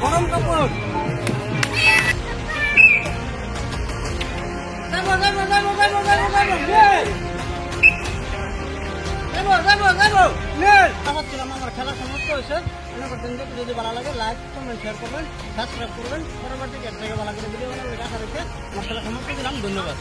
গরম কাপড় আমার খেলা সমাপ্ত হয়েছে। যদি ভালো লাগে লাইক কমেন্ট শেয়ার করবেন, সাবস্ক্রাইব করবেন। পরবর্তী ভালো করে ভিডিও বানাবে। আশা রেখে আমার খেলা সমাপ্ত দিলাম। ধন্যবাদ।